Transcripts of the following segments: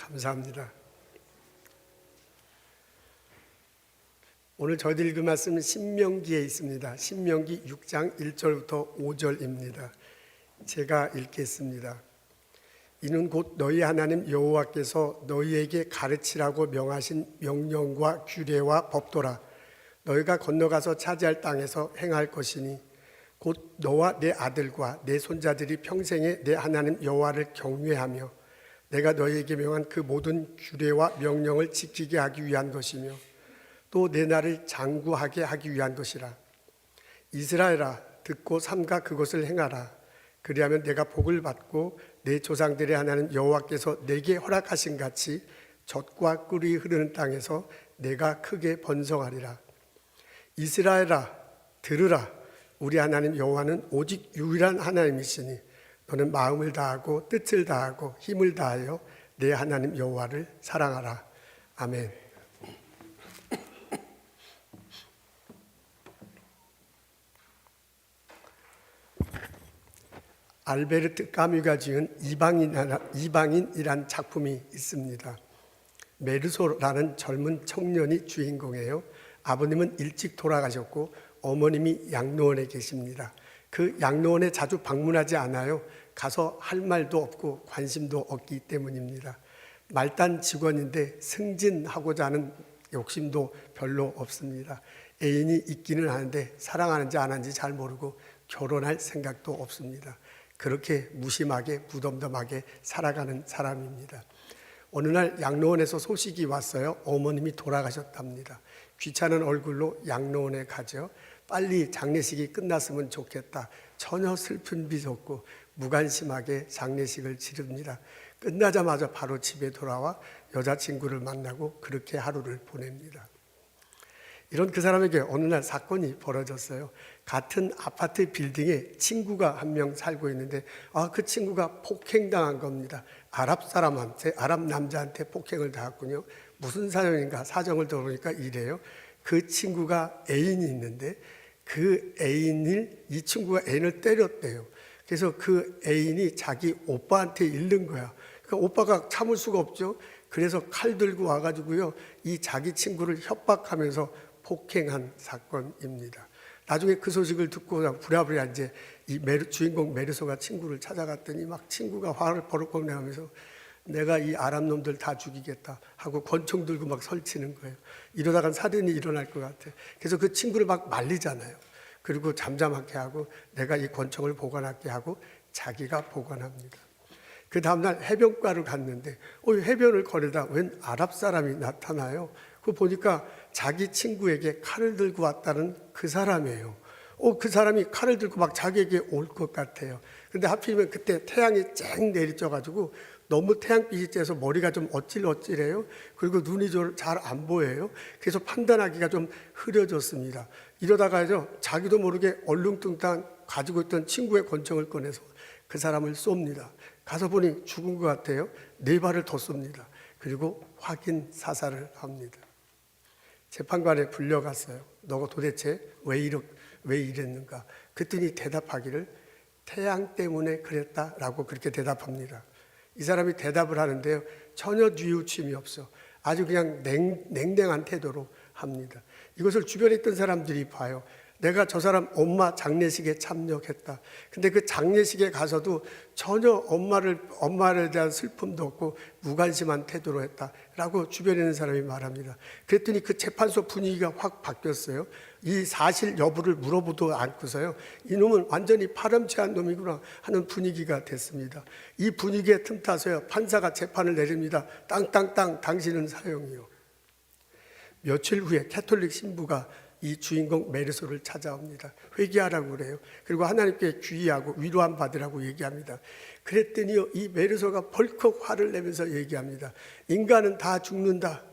감사합니다. 오늘 저희들 읽을 말씀은 신명기에 있습니다. 신명기 6장 1절부터 5절입니다. 제가 읽겠습니다. 이는 곧 너희 하나님 여호와께서 너희에게 가르치라고 명하신 명령과 규례와 법도라. 너희가 건너가서 차지할 땅에서 행할 것이니 곧 너와 내 아들과 내 손자들이 평생에 내 하나님 여호와를 경외하며 내가 너희에게 명한 그 모든 규례와 명령을 지키게 하기 위한 것이며 또 내 나를 장구하게 하기 위한 것이라. 이스라엘아, 듣고 삼가 그것을 행하라. 그리하면 내가 복을 받고 내 조상들의 하나님 여호와께서 내게 허락하신 같이 젖과 꿀이 흐르는 땅에서 내가 크게 번성하리라. 이스라엘아, 들으라. 우리 하나님 여호와는 오직 유일한 하나님이시니 너는 마음을 다하고 뜻을 다하고 힘을 다하여 내 하나님 여호와를 사랑하라. 아멘. 알베르트 까뮤가 지은 이방인이란 작품이 있습니다. 메르소라는 젊은 청년이 주인공이에요. 아버님은 일찍 돌아가셨고 어머님이 양로원에 계십니다. 그 양로원에 자주 방문하지 않아요. 가서 할 말도 없고 관심도 없기 때문입니다. 말단 직원인데 승진하고자 하는 욕심도 별로 없습니다. 애인이 있기는 하는데 사랑하는지 안 하는지 잘 모르고 결혼할 생각도 없습니다. 그렇게 무심하게 무덤덤하게 살아가는 사람입니다. 어느 날 양로원에서 소식이 왔어요. 어머님이 돌아가셨답니다. 귀찮은 얼굴로 양로원에 가죠. 빨리 장례식이 끝났으면 좋겠다. 전혀 슬픈 비 없고 무관심하게 장례식을 치릅니다. 끝나자마자 바로 집에 돌아와 여자친구를 만나고 그렇게 하루를 보냅니다. 이런 그 사람에게 어느 날 사건이 벌어졌어요. 같은 아파트 빌딩에 친구가 한 명 살고 있는데 그 친구가 폭행당한 겁니다. 아랍 남자한테 폭행을 당했군요. 무슨 사정인가 사정을 들어보니까 이래요. 그 친구가 애인이 있는데 그 이 친구가 애인을 때렸대요. 그래서 그 애인이 자기 오빠한테 잃는 거야. 그러니까 오빠가 참을 수가 없죠. 그래서 칼 들고 와가지고요, 이 자기 친구를 협박하면서 폭행한 사건입니다. 나중에 그 소식을 듣고 부랴부랴 이제 이 주인공 메르소가 친구를 찾아갔더니 막 친구가 화를 버럭버럭 내면서 내가 이 아랍 놈들 다 죽이겠다 하고 권총 들고 막 설치는 거예요. 이러다간 살인이 일어날 것 같아. 그래서 그 친구를 막 말리잖아요. 그리고 잠잠하게 하고 내가 이 권총을 보관할게 하고 자기가 보관합니다. 그 다음날 해변가를 갔는데 해변을 거리다 웬 아랍 사람이 나타나요. 그거 보니까 자기 친구에게 칼을 들고 왔다는 그 사람이에요. 그 사람이 칼을 들고 막 자기에게 올 것 같아요. 근데 하필이면 그때 태양이 쨍 내리쳐가지고 너무 태양빛이 쬐서 머리가 좀 어찔어찔해요. 그리고 눈이 잘 안 보여요. 그래서 판단하기가 좀 흐려졌습니다. 이러다가요, 자기도 모르게 얼렁뚱땅 가지고 있던 친구의 권총을 꺼내서 그 사람을 쏩니다. 가서 보니 죽은 것 같아요. 4발을 더 쏩니다. 그리고 확인 사살을 합니다. 재판관에 불려갔어요. 너가 도대체 왜 이랬는가? 그랬더니 대답하기를 태양 때문에 그랬다라고 그렇게 대답합니다. 이 사람이 대답을 하는데요, 전혀 뉘우침이 없어. 아주 그냥 냉랭한 태도로 합니다. 이것을 주변에 있던 사람들이 봐요. 내가 저 사람 엄마 장례식에 참여했다. 근데 그 장례식에 가서도 전혀 엄마를 대한 슬픔도 없고 무관심한 태도로 했다라고 주변에 있는 사람이 말합니다. 그랬더니 그 재판소 분위기가 확 바뀌었어요. 이 사실 여부를 물어보도 않고서요, 이놈은 완전히 파렴치한 놈이구나 하는 분위기가 됐습니다. 이 분위기에 틈타서요, 판사가 재판을 내립니다. 땅땅땅, 당신은 사형이요. 며칠 후에 캐톨릭 신부가 이 주인공 메르소를 찾아옵니다. 회개하라고 그래요. 그리고 하나님께 귀의하고 위로함 받으라고 얘기합니다. 그랬더니요, 이 메르소가 벌컥 화를 내면서 얘기합니다. 인간은 다 죽는다.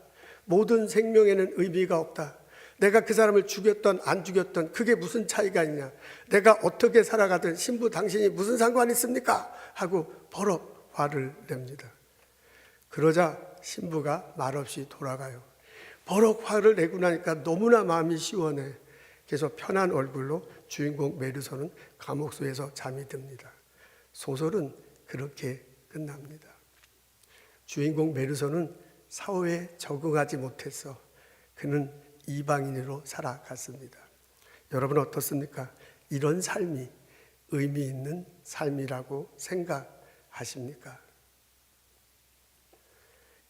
모든 생명에는 의미가 없다. 내가 그 사람을 죽였던 안 죽였던 그게 무슨 차이가 있냐. 내가 어떻게 살아가든 신부 당신이 무슨 상관이 있습니까? 하고 버럭 화를 냅니다. 그러자 신부가 말없이 돌아가요. 버럭 화를 내고 나니까 너무나 마음이 시원해. 그래서 편한 얼굴로 주인공 메르소는 감옥소에서 잠이 듭니다. 소설은 그렇게 끝납니다. 주인공 메르소는 사회에 적응하지 못해서 그는 이방인으로 살아갔습니다. 여러분 어떻습니까? 이런 삶이 의미 있는 삶이라고 생각하십니까?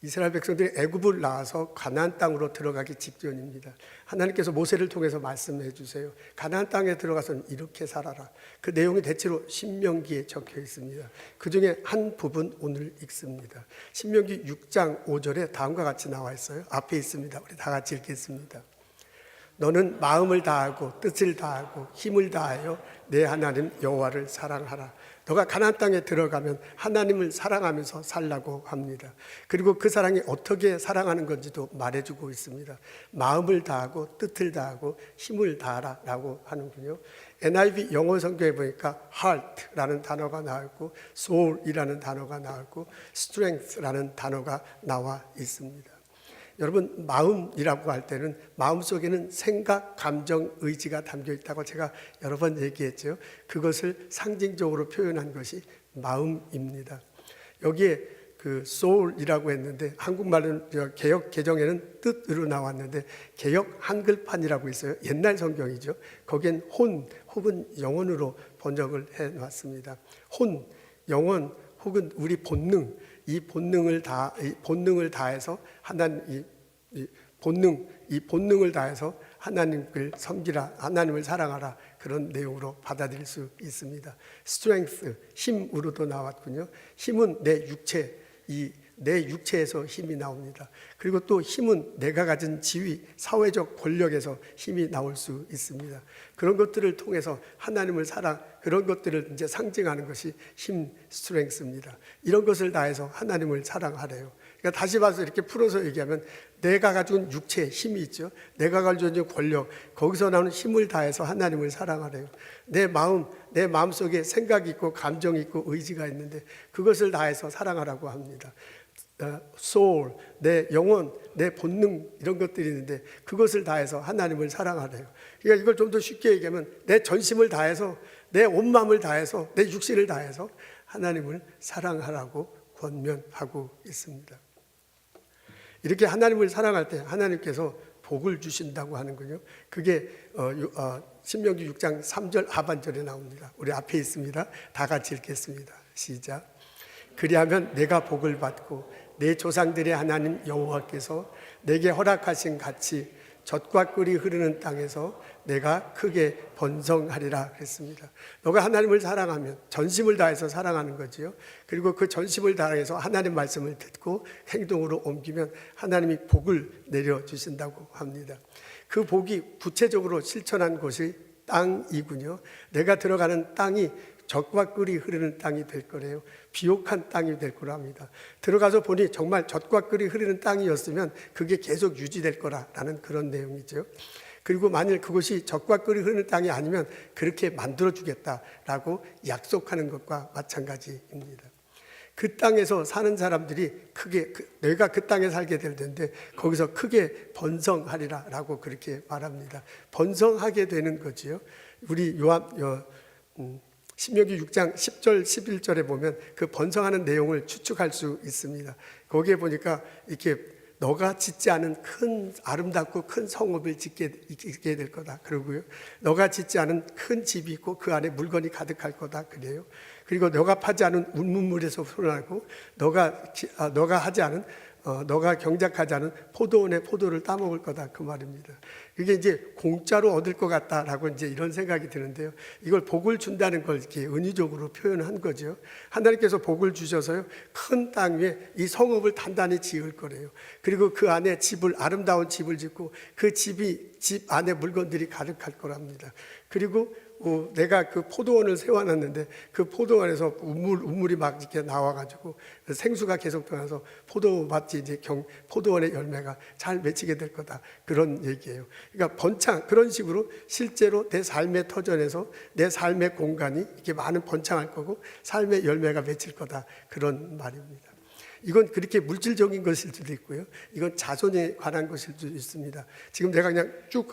이스라엘 백성들이 애굽을 나와서 가나안 땅으로 들어가기 직전입니다. 하나님께서 모세를 통해서 말씀해 주세요. 가나안 땅에 들어가서는 이렇게 살아라. 그 내용이 대체로 신명기에 적혀 있습니다. 그 중에 한 부분 오늘 읽습니다. 신명기 6장 5절에 다음과 같이 나와 있어요. 앞에 있습니다. 우리 다 같이 읽겠습니다. 너는 마음을 다하고 뜻을 다하고 힘을 다하여 내 하나님 여호와를 사랑하라. 너가 가나안 땅에 들어가면 하나님을 사랑하면서 살라고 합니다. 그리고 그 사랑이 어떻게 사랑하는 건지도 말해주고 있습니다. 마음을 다하고 뜻을 다하고 힘을 다하라 라고 하는군요. NIV 영어 성경에 보니까 heart라는 단어가 나와 있고 soul이라는 단어가 나와 있고 strength라는 단어가 나와 있습니다. 여러분 마음이라고 할 때는 마음속에는 생각, 감정, 의지가 담겨 있다고 제가 여러 번 얘기했죠. 그것을 상징적으로 표현한 것이 마음입니다. 여기에 그 soul이라고 했는데 한국말은 개역 개정에는 뜻으로 나왔는데 개역 한글판이라고 있어요. 옛날 성경이죠. 거기엔 혼 혹은 영혼으로 번역을 해놨습니다. 혼, 영혼 혹은 우리 본능, 이 본능을 다해서 본능을 다해서 하나님을 섬기라, 하나님을 사랑하라 그런 내용으로 받아들일 수 있습니다. strength, 힘으로도 나왔군요. 힘은 내 육체, 내 육체에서 힘이 나옵니다. 그리고 또 힘은 내가 가진 지위, 사회적 권력에서 힘이 나올 수 있습니다. 그런 것들을 통해서 하나님을 그런 것들을 이제 상징하는 것이 힘, 스트렝스입니다. 이런 것을 다해서 하나님을 사랑하래요. 그러니까 다시 봐서 이렇게 풀어서 얘기하면 내가 가지고 있는 육체에 힘이 있죠. 내가 가지고 있는 권력, 거기서 나오는 힘을 다해서 하나님을 사랑하래요. 내 마음속에 생각이 있고 감정이 있고 의지가 있는데 그것을 다해서 사랑하라고 합니다. soul, 내 영혼, 내 본능 이런 것들이 있는데 그것을 다해서 하나님을 사랑하래요. 그러니까 이걸 좀 더 쉽게 얘기하면 내 전심을 다해서 내 온 마음을 다해서 내 육신을 다해서 하나님을 사랑하라고 권면하고 있습니다. 이렇게 하나님을 사랑할 때 하나님께서 복을 주신다고 하는군요. 그게 신명기 6장 3절 하반절에 나옵니다. 우리 앞에 있습니다. 다 같이 읽겠습니다. 시작. 그리하면 내가 복을 받고 내 조상들의 하나님 여호와께서 내게 허락하신 같이 젖과 꿀이 흐르는 땅에서 내가 크게 번성하리라 그랬습니다. 너가 하나님을 사랑하면 전심을 다해서 사랑하는 거지요. 그리고 그 전심을 다해서 하나님 말씀을 듣고 행동으로 옮기면 하나님이 복을 내려주신다고 합니다. 그 복이 구체적으로 실천한 곳이 땅이군요. 내가 들어가는 땅이 젖과 꿀이 흐르는 땅이 될 거래요. 비옥한 땅이 될 거랍니다. 들어가서 보니 정말 젖과 꿀이 흐르는 땅이었으면 그게 계속 유지될 거라는 그런 내용이죠. 그리고 만일 그것이 젖과 꿀이 흐르는 땅이 아니면 그렇게 만들어주겠다라고 약속하는 것과 마찬가지입니다. 그 땅에서 사는 사람들이 내가 그 땅에 살게 될 텐데 거기서 크게 번성하리라라고 그렇게 말합니다. 번성하게 되는 거지요. 우리 신명기 6장 10절 11절에 보면 그 번성하는 내용을 추측할 수 있습니다. 거기에 보니까 이렇게 너가 짓지 않은 큰 아름답고 큰 성읍을 짓게 될 거다. 그러고요. 너가 짓지 않은 큰 집이 있고 그 안에 물건이 가득할 거다. 그래요. 그리고 너가 파지 않은 운문물에서 솟아나고 너가 경작하지 않은 포도원의 포도를 따먹을 거다. 그 말입니다. 이게 이제 공짜로 얻을 것 같다라고 이제 이런 생각이 드는데요. 이걸 복을 준다는 걸 이렇게 은유적으로 표현한 거죠. 하나님께서 복을 주셔서요. 큰 땅 위에 이 성읍을 단단히 지을 거래요. 그리고 그 안에 아름다운 집을 짓고 그 집 안에 물건들이 가득할 거랍니다. 그리고 내가 그 포도원을 세워놨는데 그 포도원에서 우물이 막 이렇게 나와가지고 생수가 계속 나와서 포도밭이 이제 포도원의 열매가 잘 맺히게 될 거다. 그런 얘기예요. 그러니까 그런 식으로 실제로 내 삶의 터전에서 내 삶의 공간이 이렇게 많은 번창할 거고 삶의 열매가 맺힐 거다. 그런 말입니다. 이건 그렇게 물질적인 것일 수도 있고요. 이건 자손에 관한 것일 수도 있습니다. 지금 내가 그냥 쭉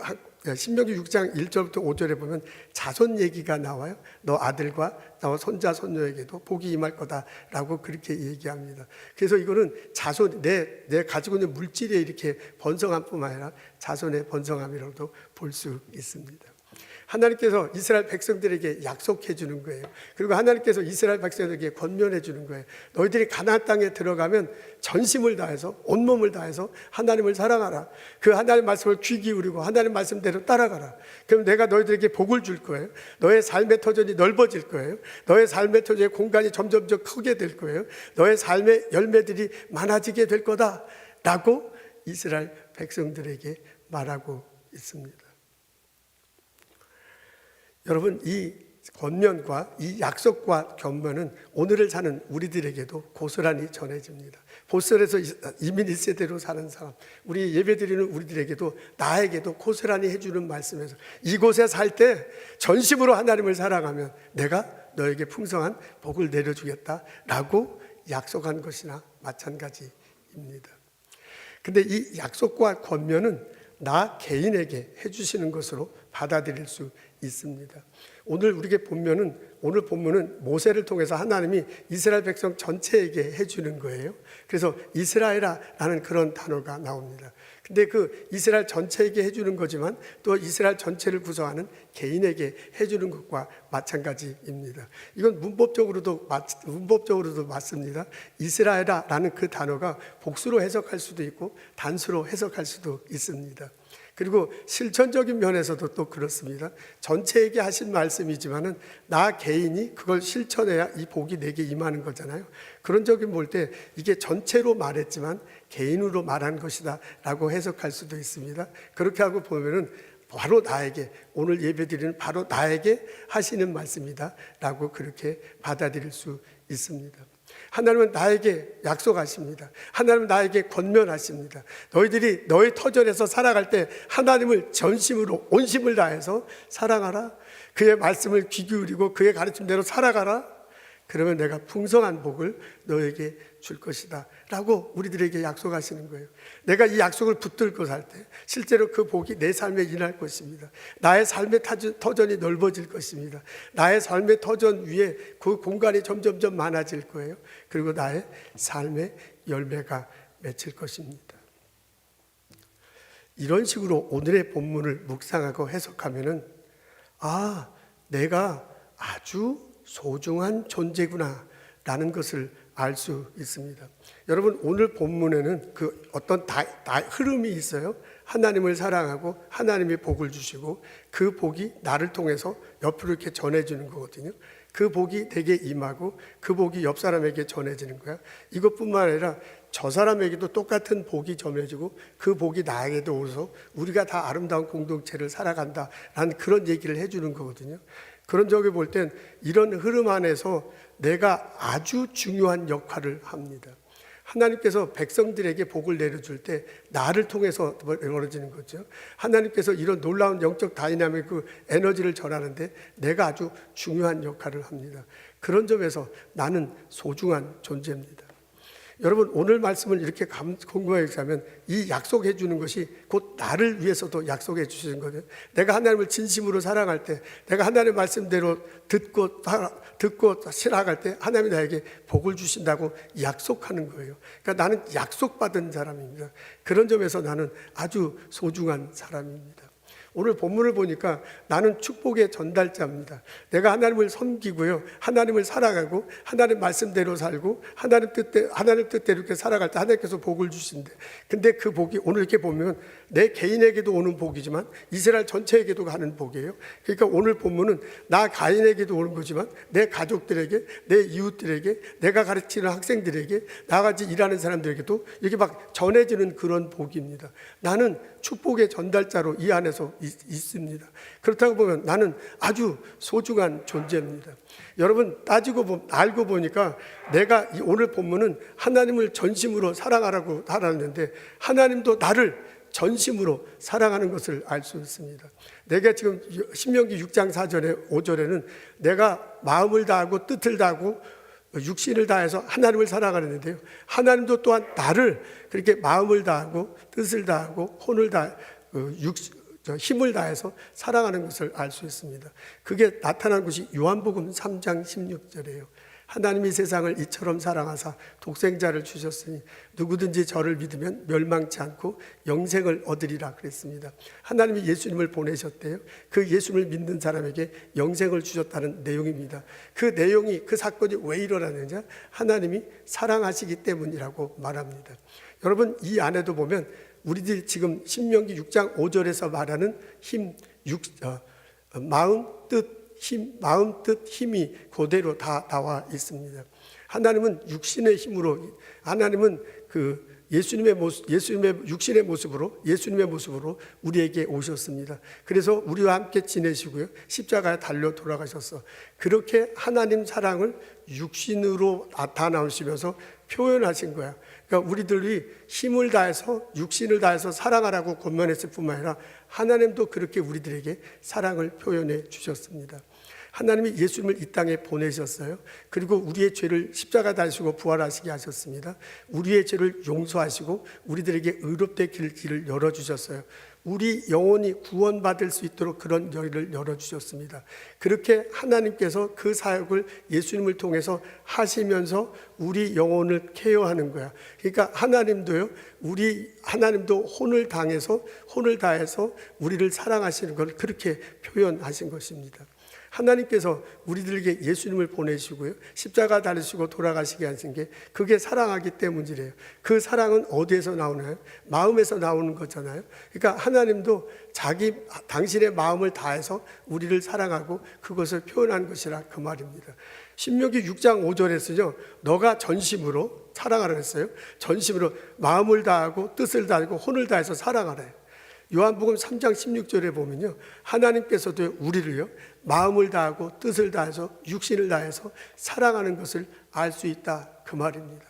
신명기 6장 1절부터 5절에 보면 자손 얘기가 나와요. 너 아들과 너 손자 손녀에게도 복이 임할 거다라고 그렇게 얘기합니다. 그래서 이거는 자손 내 가지고 있는 물질에 이렇게 번성함뿐만 아니라 자손의 번성함이라고도 볼 수 있습니다. 하나님께서 이스라엘 백성들에게 약속해 주는 거예요. 그리고 하나님께서 이스라엘 백성들에게 권면해 주는 거예요. 너희들이 가나안 땅에 들어가면 전심을 다해서 온몸을 다해서 하나님을 사랑하라. 그 하나님 말씀을 귀 기울이고 하나님 말씀대로 따라가라. 그럼 내가 너희들에게 복을 줄 거예요. 너의 삶의 터전이 넓어질 거예요. 너의 삶의 터전의 공간이 점점 크게 될 거예요. 너의 삶의 열매들이 많아지게 될 거다 라고 이스라엘 백성들에게 말하고 있습니다. 여러분, 이 권면과 이 약속과 권면은 오늘을 사는 우리들에게도 고스란히 전해집니다. 보스에서 이민 1세대로 사는 사람, 우리 예배드리는 우리들에게도 나에게도 고스란히 해주는 말씀에서 이곳에 살 때 전심으로 하나님을 사랑하면 내가 너에게 풍성한 복을 내려주겠다라고 약속한 것이나 마찬가지입니다. 근데 이 약속과 권면은 나 개인에게 해주시는 것으로 받아들일 수 있습니다. 오늘 본문은 모세를 통해서 하나님이 이스라엘 백성 전체에게 해주는 거예요. 그래서 이스라엘아라는 그런 단어가 나옵니다. 근데 그 이스라엘 전체에게 해주는 거지만 또 이스라엘 전체를 구성하는 개인에게 해주는 것과 마찬가지입니다. 이건 문법적으로도 맞습니다. 이스라엘아라는 그 단어가 복수로 해석할 수도 있고 단수로 해석할 수도 있습니다. 그리고 실천적인 면에서도 또 그렇습니다. 전체에게 하신 말씀이지만은 나 개인이 그걸 실천해야 이 복이 내게 임하는 거잖아요. 그런 적인 볼 때 이게 전체로 말했지만 개인으로 말한 것이다 라고 해석할 수도 있습니다. 그렇게 하고 보면은 바로 나에게, 오늘 예배드리는 바로 나에게 하시는 말씀이다 라고 그렇게 받아들일 수 있습니다. 하나님은 나에게 약속하십니다. 하나님은 나에게 권면하십니다. 너희들이 너의 터전에서 살아갈 때 하나님을 전심으로 온심을 다해서 사랑하라. 그의 말씀을 귀 기울이고 그의 가르침대로 살아가라. 그러면 내가 풍성한 복을 너에게 줄 것이다 라고 우리들에게 약속하시는 거예요. 내가 이 약속을 붙들고 살 때 실제로 그 복이 내 삶에 일할 것입니다. 나의 삶의 터전이 넓어질 것입니다. 나의 삶의 터전 위에 그 공간이 점점 많아질 거예요. 그리고 나의 삶의 열매가 맺힐 것입니다. 이런 식으로 오늘의 본문을 묵상하고 해석하면은 내가 아주 소중한 존재구나 라는 것을 알 수 있습니다. 여러분, 오늘 본문에는 그 어떤 흐름이 있어요. 하나님을 사랑하고 하나님이 복을 주시고 그 복이 나를 통해서 옆으로 이렇게 전해지는 거거든요. 그 복이 내게 임하고 그 복이 옆 사람에게 전해지는 거야. 이것뿐만 아니라 저 사람에게도 똑같은 복이 전해지고 그 복이 나에게도 오서 우리가 다 아름다운 공동체를 살아간다라는 그런 얘기를 해주는 거거든요. 그런 적에 볼 땐 이런 흐름 안에서 내가 아주 중요한 역할을 합니다. 하나님께서 백성들에게 복을 내려줄 때 나를 통해서 벌어지는 거죠. 하나님께서 이런 놀라운 영적 다이나믹 그 에너지를 전하는데 내가 아주 중요한 역할을 합니다. 그런 점에서 나는 소중한 존재입니다. 여러분, 오늘 말씀을 이렇게 공부하게 하면 이 약속해 주는 것이 곧 나를 위해서도 약속해 주시는 거예요. 내가 하나님을 진심으로 사랑할 때, 내가 하나님의 말씀대로 듣고 실행할 때 하나님이 나에게 복을 주신다고 약속하는 거예요. 그러니까 나는 약속받은 사람입니다. 그런 점에서 나는 아주 소중한 사람입니다. 오늘 본문을 보니까 나는 축복의 전달자입니다. 내가 하나님을 섬기고요, 하나님을 사랑하고 하나님 말씀대로 살고 하나님 뜻대로 이렇게 살아갈 때 하나님께서 복을 주신대. 근데 그 복이 오늘 이렇게 보면 내 개인에게도 오는 복이지만 이스라엘 전체에게도 가는 복이에요. 그러니까 오늘 본문은 나 개인에게도 오는 거지만 내 가족들에게, 내 이웃들에게, 내가 가르치는 학생들에게, 나같이 일하는 사람들에게도 이렇게 막 전해지는 그런 복입니다. 나는 축복의 전달자로 이 안에서 있습니다. 그렇다고 보면 나는 아주 소중한 존재입니다. 여러분, 알고 보니까 내가 오늘 본문은 하나님을 전심으로 사랑하라고 하라는데 하나님도 나를 전심으로 사랑하는 것을 알 수 있습니다. 내가 지금 신명기 6장 4절에 5절에는 내가 마음을 다하고 뜻을 다하고 육신을 다해서 하나님을 사랑하는데요. 하나님도 또한 나를 그렇게 마음을 다하고 뜻을 다하고 혼을 다 힘을 다해서 사랑하는 것을 알 수 있습니다. 그게 나타난 것이 요한복음 3장 16절이에요. 하나님이 세상을 이처럼 사랑하사 독생자를 주셨으니 누구든지 저를 믿으면 멸망치 않고 영생을 얻으리라 그랬습니다. 하나님이 예수님을 보내셨대요. 그 예수님을 믿는 사람에게 영생을 주셨다는 내용입니다. 그 내용이, 그 사건이 왜 일어나느냐? 하나님이 사랑하시기 때문이라고 말합니다. 여러분, 이 안에도 보면 우리들 지금 신명기 6장 5절에서 말하는 힘, 마음, 뜻, 힘이 그대로 다 나와 있습니다. 하나님은 육신의 힘으로, 하나님은 예수님의 육신의 모습으로, 예수님의 모습으로 우리에게 오셨습니다. 그래서 우리와 함께 지내시고요, 십자가에 달려 돌아가셔서 그렇게 하나님 사랑을 육신으로 나타나시면서 표현하신 거야. 그러니까 우리들이 힘을 다해서, 육신을 다해서 사랑하라고 권면했을 뿐만 아니라 하나님도 그렇게 우리들에게 사랑을 표현해 주셨습니다. 하나님이 예수님을 이 땅에 보내셨어요. 그리고 우리의 죄를 십자가 달시고 부활하시게 하셨습니다. 우리의 죄를 용서하시고 우리들에게 의롭게 길을 열어주셨어요. 우리 영혼이 구원받을 수 있도록 그런 길을 열어주셨습니다. 그렇게 하나님께서 그 사역을 예수님을 통해서 하시면서 우리 영혼을 케어하는 거야. 그러니까 하나님도 혼을 다해서 우리를 사랑하시는 걸 그렇게 표현하신 것입니다. 하나님께서 우리들에게 예수님을 보내시고요, 십자가 달리시고 돌아가시게 하신 게 그게 사랑하기 때문이래요. 그 사랑은 어디에서 나오나요? 마음에서 나오는 거잖아요. 그러니까 하나님도 당신의 마음을 다해서 우리를 사랑하고 그것을 표현한 것이라 그 말입니다. 신명기 6장 5절에서요, 너가 전심으로 사랑하라 했어요. 전심으로 마음을 다하고 뜻을 다하고 혼을 다해서 사랑하래요. 요한복음 3장 16절에 보면요, 하나님께서도 우리를요, 마음을 다하고 뜻을 다해서 육신을 다해서 사랑하는 것을 알 수 있다 그 말입니다.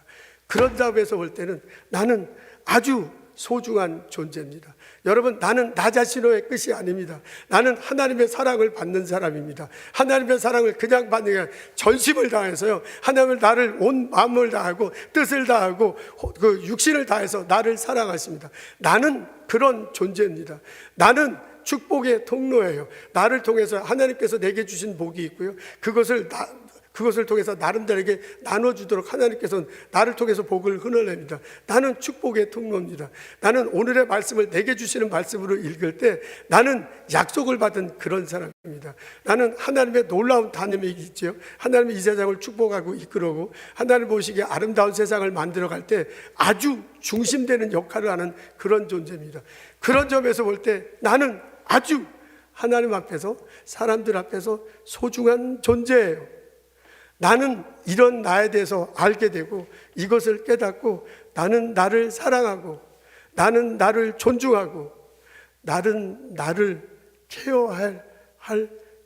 그런 점에서 볼 때는 나는 아주 소중한 존재입니다. 여러분, 나는 나 자신의 끝이 아닙니다. 나는 하나님의 사랑을 받는 사람입니다. 하나님의 사랑을 그냥 받는 게 아니라 전심을 다해서요, 하나님을 나를 온 마음을 다하고 뜻을 다하고 그 육신을 다해서 나를 사랑하십니다. 나는 그런 존재입니다. 나는 축복의 통로예요. 나를 통해서 하나님께서 내게 주신 복이 있고요, 그것을 통해서 나름대로에게 나눠주도록 하나님께서는 나를 통해서 복을 흘러냅니다. 나는 축복의 통로입니다. 나는 오늘의 말씀을 내게 주시는 말씀으로 읽을 때 나는 약속을 받은 그런 사람입니다. 나는 하나님의 놀라운 단임이 있죠. 하나님의 이 세상을 축복하고 이끌어오고 하나님 보시기에 아름다운 세상을 만들어갈 때 아주 중심되는 역할을 하는 그런 존재입니다. 그런 점에서 볼 때 나는 아주 하나님 앞에서, 사람들 앞에서 소중한 존재예요. 나는 이런 나에 대해서 알게 되고 이것을 깨닫고 나는 나를 사랑하고 나는 나를 존중하고 나는 나를 케어할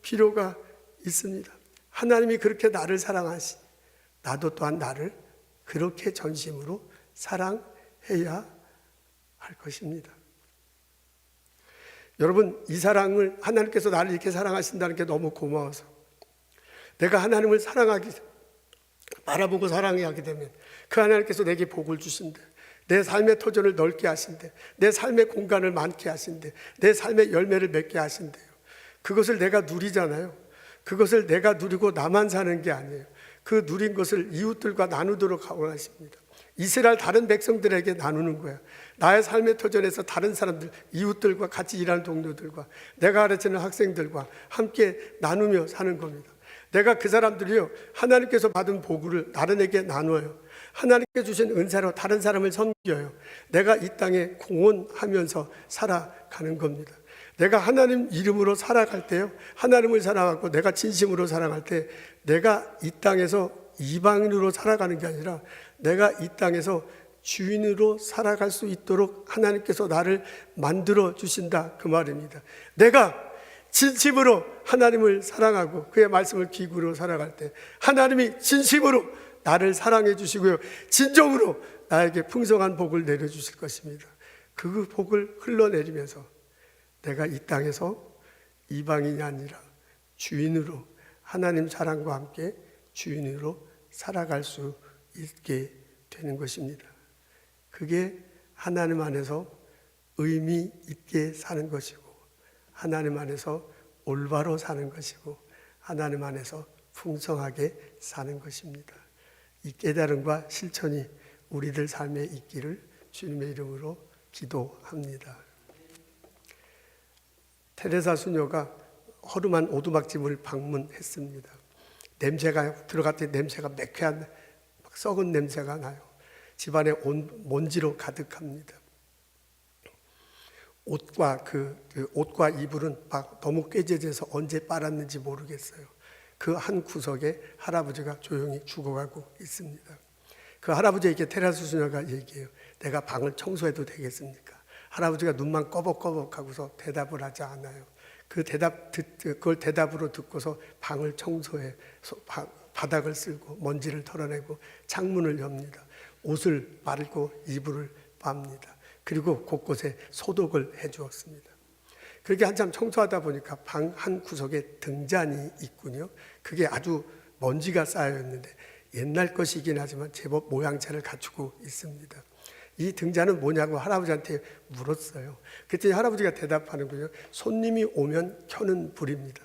필요가 있습니다. 하나님이 그렇게 나를 사랑하시니 나도 또한 나를 그렇게 전심으로 사랑해야 할 것입니다. 여러분, 이 사랑을, 하나님께서 나를 이렇게 사랑하신다는 게 너무 고마워서 내가 하나님을 바라보고 사랑하게 되면 그 하나님께서 내게 복을 주신대, 내 삶의 터전을 넓게 하신대, 내 삶의 공간을 많게 하신대, 내 삶의 열매를 맺게 하신대요. 그것을 내가 누리잖아요. 그것을 내가 누리고 나만 사는 게 아니에요. 그 누린 것을 이웃들과 나누도록 원하십니다. 이스라엘 다른 백성들에게 나누는 거야. 나의 삶의 터전에서 다른 사람들, 이웃들과 같이 일하는 동료들과 내가 가르치는 학생들과 함께 나누며 사는 겁니다. 내가 그 사람들이요, 하나님께서 받은 복을 나른에게 나눠요. 하나님께 주신 은사로 다른 사람을 섬겨요. 내가 이 땅에 공헌하면서 살아가는 겁니다. 내가 하나님 이름으로 살아갈 때요, 하나님을 사랑하고 내가 진심으로 사랑할 때 내가 이 땅에서 이방인으로 살아가는 게 아니라 내가 이 땅에서 주인으로 살아갈 수 있도록 하나님께서 나를 만들어 주신다 그 말입니다. 내가 진심으로 하나님을 사랑하고 그의 말씀을 기구로 살아갈 때 하나님이 진심으로 나를 사랑해 주시고요, 진정으로 나에게 풍성한 복을 내려주실 것입니다. 그 복을 흘러내리면서 내가 이 땅에서 이방인이 아니라 주인으로, 하나님 사랑과 함께 주인으로 살아갈 수 있게 되는 것입니다. 그게 하나님 안에서 의미 있게 사는 것이고, 하나님 안에서 올바로 사는 것이고, 하나님 안에서 풍성하게 사는 것입니다. 이 깨달음과 실천이 우리들 삶에 있기를 주님의 이름으로 기도합니다. 테레사 수녀가 허름한 오두막집을 방문했습니다. 냄새가 들어갔더니 냄새가 매캐한 막 썩은 냄새가 나요. 집안에 먼지로 가득합니다. 옷과 이불은 막 너무 꾀져져서 언제 빨았는지 모르겠어요. 그 한 구석에 할아버지가 조용히 죽어가고 있습니다. 그 할아버지에게 테레사 수녀가 얘기해요. 내가 방을 청소해도 되겠습니까? 할아버지가 눈만 꺼벅꺼벅하고서 대답을 하지 않아요. 그걸 대답으로 듣고서 방을 청소해 바닥을 쓸고 먼지를 털어내고 창문을 엽니다. 옷을 말고 이불을 빱니다. 그리고 곳곳에 소독을 해주었습니다. 그렇게 한참 청소하다 보니까 방 한 구석에 등잔이 있군요. 그게 아주 먼지가 쌓여 있는데 옛날 것이긴 하지만 제법 모양새를 갖추고 있습니다. 이 등잔은 뭐냐고 할아버지한테 물었어요. 그랬더니 할아버지가 대답하는군요. 손님이 오면 켜는 불입니다.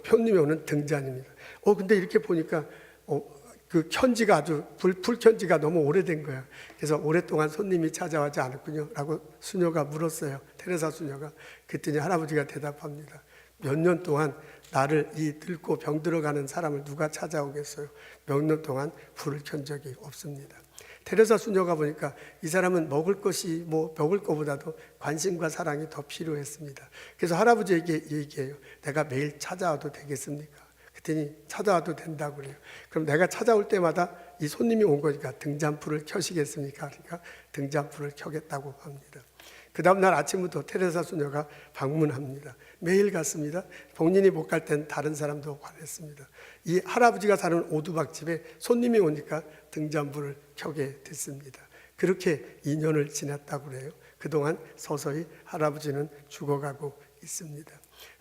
손님이 오는 등잔입니다. 근데 이렇게 보니까 그 켠지가 아주 불 켠지가 너무 오래된 거야. 그래서 오랫동안 손님이 찾아오지 않았군요 라고 수녀가 물었어요. 테레사 수녀가. 그랬더니 할아버지가 대답합니다. 몇 년 동안 나를 이 늙고 병들어가는 사람을 누가 찾아오겠어요. 몇 년 동안 불을 켠 적이 없습니다. 테레사 수녀가 보니까 이 사람은 먹을 것보다도 관심과 사랑이 더 필요했습니다. 그래서 할아버지에게 얘기해요. 내가 매일 찾아와도 되겠습니까? 그랬더니 찾아와도 된다고 그래요. 그럼 내가 찾아올 때마다 이 손님이 온 거니까 등잔불을 켜시겠습니까? 그러니까 등잔불을 켜겠다고 합니다. 그 다음날 아침부터 테레사 수녀가 방문합니다. 매일 갔습니다. 본인이 못 갈 땐 다른 사람도 관했습니다. 이 할아버지가 사는 오두막집에 손님이 오니까 등잔불을 켜게 됐습니다. 그렇게 2년을 지났다고 그래요. 그동안 서서히 할아버지는 죽어가고 있습니다.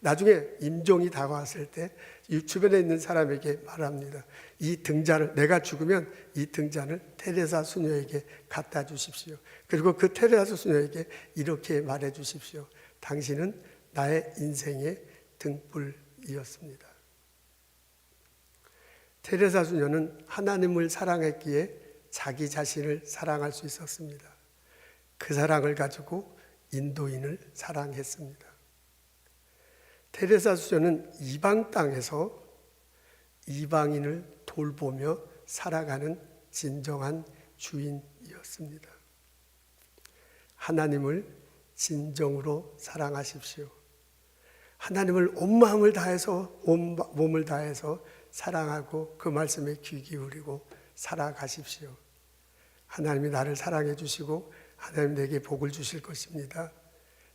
나중에 임종이 다가왔을 때 이 주변에 있는 사람에게 말합니다. 이 등잔을, 내가 죽으면 이 등잔을 테레사 수녀에게 갖다 주십시오. 그리고 그 테레사 수녀에게 이렇게 말해 주십시오. 당신은 나의 인생의 등불이었습니다. 테레사 수녀는 하나님을 사랑했기에 자기 자신을 사랑할 수 있었습니다. 그 사랑을 가지고 인도인을 사랑했습니다. 테레사 수녀는 이방 땅에서 이방인을 돌보며 살아가는 진정한 주인이었습니다. 하나님을 진정으로 사랑하십시오. 하나님을 온 마음을 다해서, 온 몸을 다해서 사랑하고 그 말씀에 귀 기울이고 살아가십시오. 하나님이 나를 사랑해 주시고 하나님 내게 복을 주실 것입니다.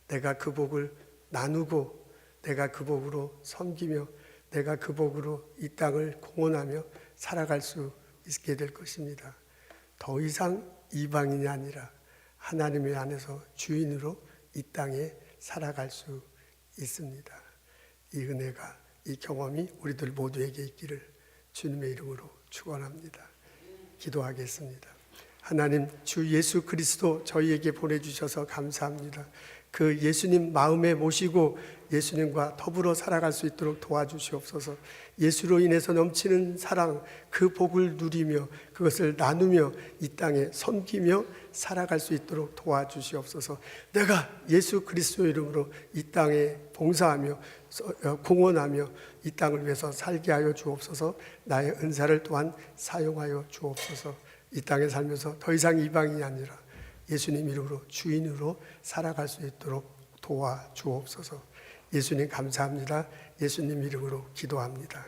내가 그 복을 나누고 내가 그 복으로 섬기며 내가 그 복으로 이 땅을 공헌하며 살아갈 수 있게 될 것입니다. 더 이상 이방인이 아니라 하나님의 안에서 주인으로 이 땅에 살아갈 수 있습니다. 이 은혜가, 이 경험이 우리들 모두에게 있기를 주님의 이름으로 축원합니다. 기도하겠습니다. 하나님, 주 예수 그리스도 저희에게 보내주셔서 감사합니다. 그 예수님 마음에 모시고 예수님과 더불어 살아갈 수 있도록 도와주시옵소서. 예수로 인해서 넘치는 사랑, 그 복을 누리며 그것을 나누며 이 땅에 섬기며 살아갈 수 있도록 도와주시옵소서. 내가 예수 그리스도 이름으로 이 땅에 봉사하며 공헌하며 이 땅을 위해서 살게 하여 주옵소서. 나의 은사를 또한 사용하여 주옵소서. 이 땅에 살면서 더 이상 이방인이 아니라 예수님 이름으로 주인으로 살아갈 수 있도록 도와주옵소서. 예수님 감사합니다. 예수님 이름으로 기도합니다.